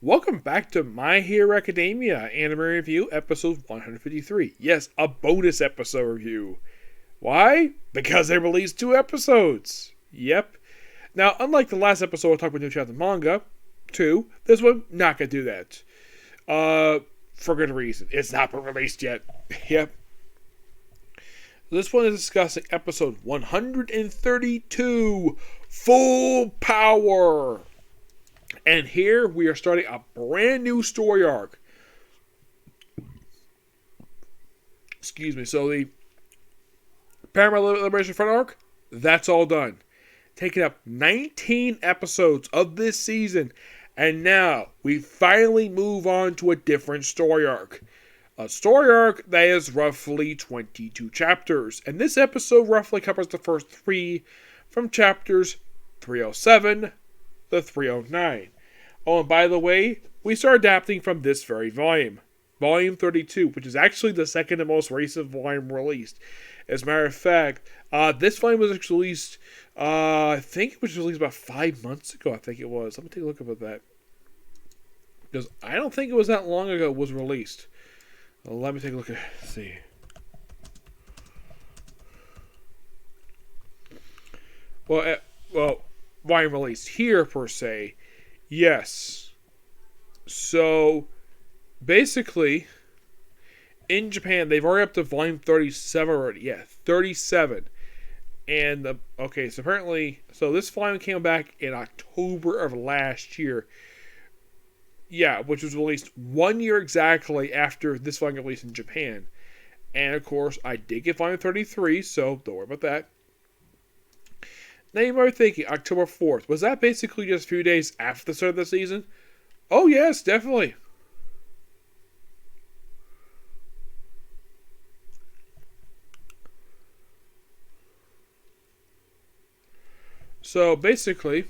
Welcome back to My Hero Academia Anime Review, episode 153. Yes, a bonus episode review. Why? Because they released 2 episodes. Yep. Now, unlike the last episode, I talked about new chapter manga, 2, this one, not gonna do that. For good reason. It's not been released yet. Yep. This one is discussing episode 132, Full Power. And here we are starting a brand new story arc. Excuse me. So the Paramount Liberation Front arc, that's all done. Taking up 19 episodes of this season. And now we finally move on to a different story arc. A story arc that is roughly 22 chapters. And this episode roughly covers the first 3 from chapters 307 to 309. Oh, and by the way, we start adapting from this very volume. Volume 32, which is actually the second and most recent volume released. As a matter of fact, this volume was actually released, I think it was released about 5 months ago, I think it was. Let me take a look at that. Because I don't think it was that long ago it was released. Let me take a look at it. Let's see. Well, volume released here, per se. Yes. So, basically, in Japan, they've already up to volume 37 already. Yeah, 37. And, so apparently, this volume came back in October of last year. Yeah, which was released 1 year exactly after this volume released in Japan. And, of course, I did get volume 33, so don't worry about that. Now you might be thinking, October 4th, was that basically just a few days after the start of the season? Oh yes, definitely. So basically,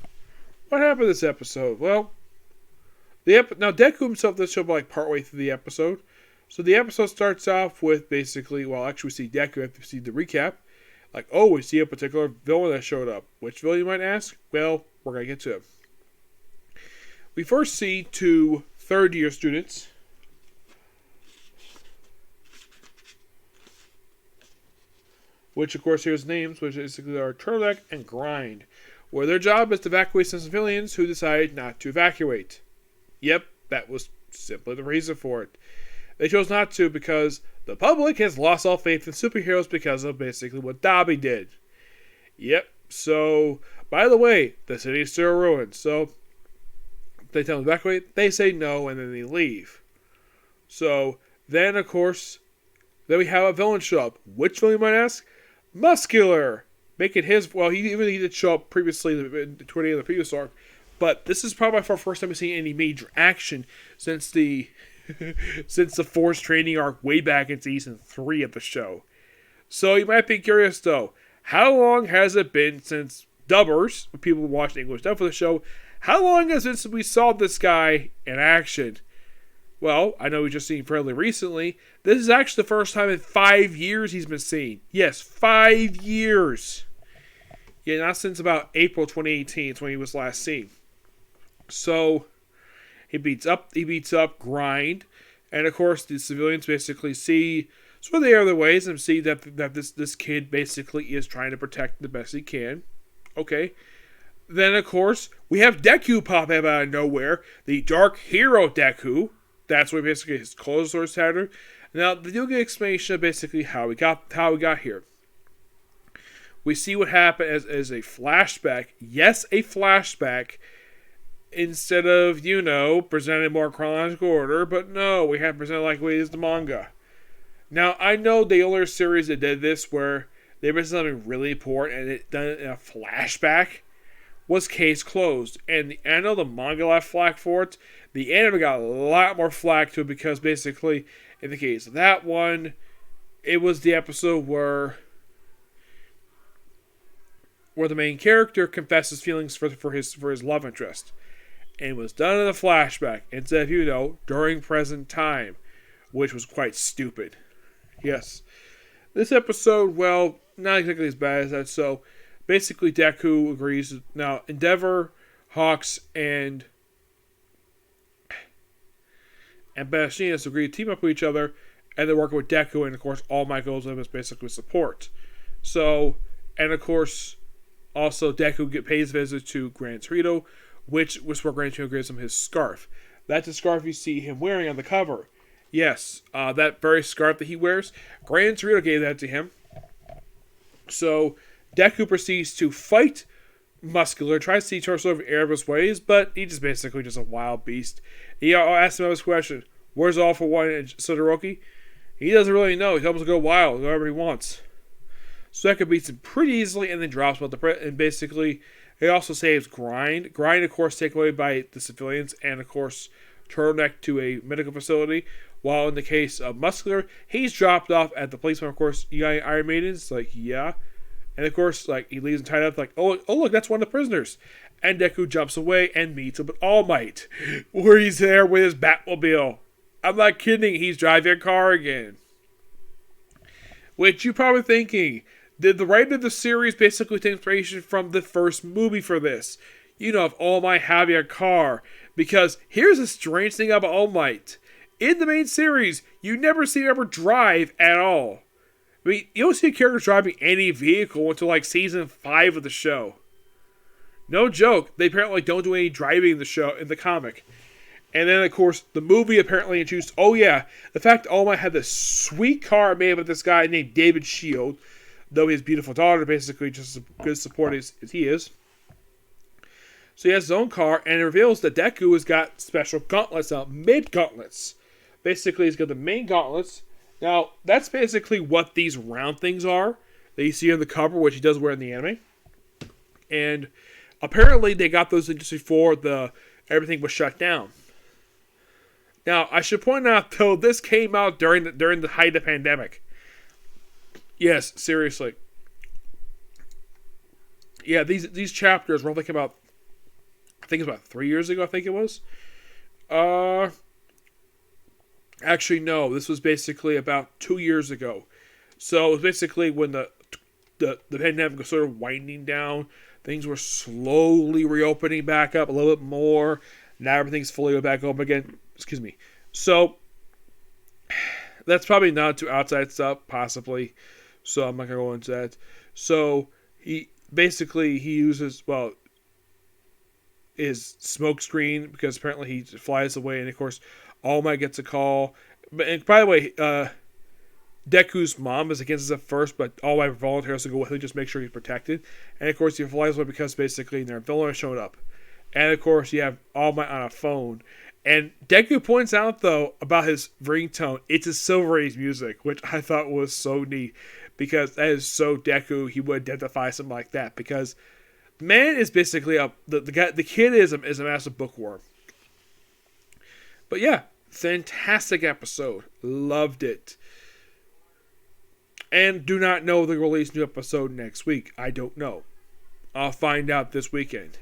what happened this episode? Well, now Deku himself does show up like partway through the episode. So the episode starts off with basically, we see Deku after we see the recap. Like, oh, we see a particular villain that showed up. Which villain, you might ask? Well, we're going to get to it. We first see 2 third-year students. Which, of course, here's names, which basically are Turtleneck and Grind. Where their job is to evacuate some civilians who decide not to evacuate. Yep, that was simply the reason for it. They chose not to because the public has lost all faith in superheroes because of basically what Dabi did. Yep, so, by the way, the city is still ruined. So, they tell them to evacuate, they say no, and then they leave. So, then, of course, then we have a villain show up. Which villain, you might ask? Muscular! Making his, he did show up previously toward the end of the previous arc. But this is probably our first time we've seen any major action since the Force training arc way back in season 3 of the show. So you might be curious though, how long has it been since dubbers, people who watch the English dub for the show, how long has it since we saw this guy in action? Well, I know we just seen fairly recently. This is actually the first time in 5 years he's been seen. Yes, 5 years. Yeah, not since about April 2018 is when he was last seen. So he beats up Grind, and of course the civilians basically see sort of the other ways and see that this kid basically is trying to protect the best he can. Okay. Then of course we have Deku pop up out of nowhere, the Dark Hero Deku. That's where basically his clothes are tattered. Now they do get an explanation of basically how we got here. We see what happened as a flashback. Yes, a flashback. Instead of, presented in more chronological order, but no, we have presented like it is the manga. Now, I know the earlier series that did this where they presented something really important and it done it in a flashback was case closed. And I know the manga got flack for it. The anime got a lot more flack to it because basically, in the case of that one, it was the episode where the main character confesses feelings for his love interest. And it was done in a flashback instead of, during present time, which was quite stupid. Yes. This episode, not exactly as bad as that. So, basically, Deku agrees. Now, Endeavor, Hawks, and and Bastion agree to team up with each other, and they're working with Deku, and of course, All Might goes with him as basically support. So, and of course, also Deku pays visit to Gran Torino, which was where Gran Torino gives him his scarf. That's the scarf you see him wearing on the cover. Yes, that very scarf that he wears, Gran Torino gave that to him. So, Deku proceeds to fight Muscular, tries to teach Torso over Erebus ways, but he's just basically just a wild beast. He asks him this question, where's All For One and Todoroki? He doesn't really know. He tells him to go wild, whatever he wants. So Deku beats him pretty easily and then drops him out the and basically, he also saves Grind. Grind, of course, taken away by the civilians, and of course, Turtleneck to a medical facility. While in the case of Muscular, he's dropped off at the policeman. Of course, you got Iron Maidens, like, yeah. And of course, like, he leaves him tied up, like, oh look, that's one of the prisoners. And Deku jumps away and meets up with All Might, where he's there with his Batmobile. I'm not kidding, he's driving a car again. Which you're probably thinking, did the writer of the series basically take inspiration from the first movie for this? You know, of All Might having a car. Because here's a strange thing about All Might. In the main series, you never see him ever drive at all. I mean, you don't see characters driving any vehicle until like season 5 of the show. No joke, they apparently don't do any driving in the show, in the comic. And then, of course, the movie apparently introduced, oh yeah, the fact that All Might had this sweet car made with this guy named David Shield, though his beautiful daughter basically just as good support as he is. So he has his own car, and it reveals that Deku has got special gauntlets now, mid-gauntlets. Basically, he's got the main gauntlets. Now, that's basically what these round things are that you see on the cover, which he does wear in the anime. And apparently, they got those just before everything was shut down. Now, I should point out, though, this came out during the height of the pandemic. Yes, seriously. Yeah, these chapters were only came out, I think it was about 3 years ago, I think it was. Actually, no, this was basically about 2 years ago. So, it was basically when the pandemic was sort of winding down. Things were slowly reopening back up a little bit more. Now everything's fully back open again. Excuse me. So, that's probably not too outside stuff, possibly. So, I'm not going to go into that. So, he uses, well, his smoke screen, because apparently he flies away, and of course, All Might gets a call. And by the way, Deku's mom is against this at first, but All Might volunteers to go with him, just make sure he's protected. And of course, he flies away because basically their villain showed up. And of course, you have All Might on a phone. And Deku points out, though, about his ringtone, it's a Silver Age music, which I thought was so neat, because that is so Deku, he would identify something like that, because man is basically the kid is a massive bookworm. But yeah, fantastic episode. Loved it. And do not know the release new episode next week. I don't know. I'll find out this weekend.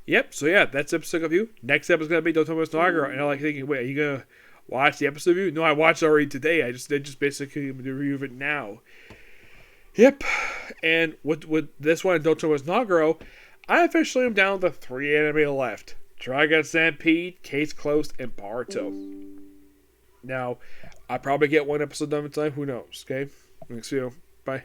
Yep, so yeah, that's episode review. Next episode is going to be Dotomo Nagara. And I'm like thinking, wait, are you going to watch the episode review? No, I watched it already today. I just basically review of it now. Yep. And with this one, Dotomo Nagara, I officially am down to 3 anime left. Trigun Stampede, Case Closed, and Boruto. Now, I'll probably get one episode done in time. Who knows, okay? Thanks, you. Bye.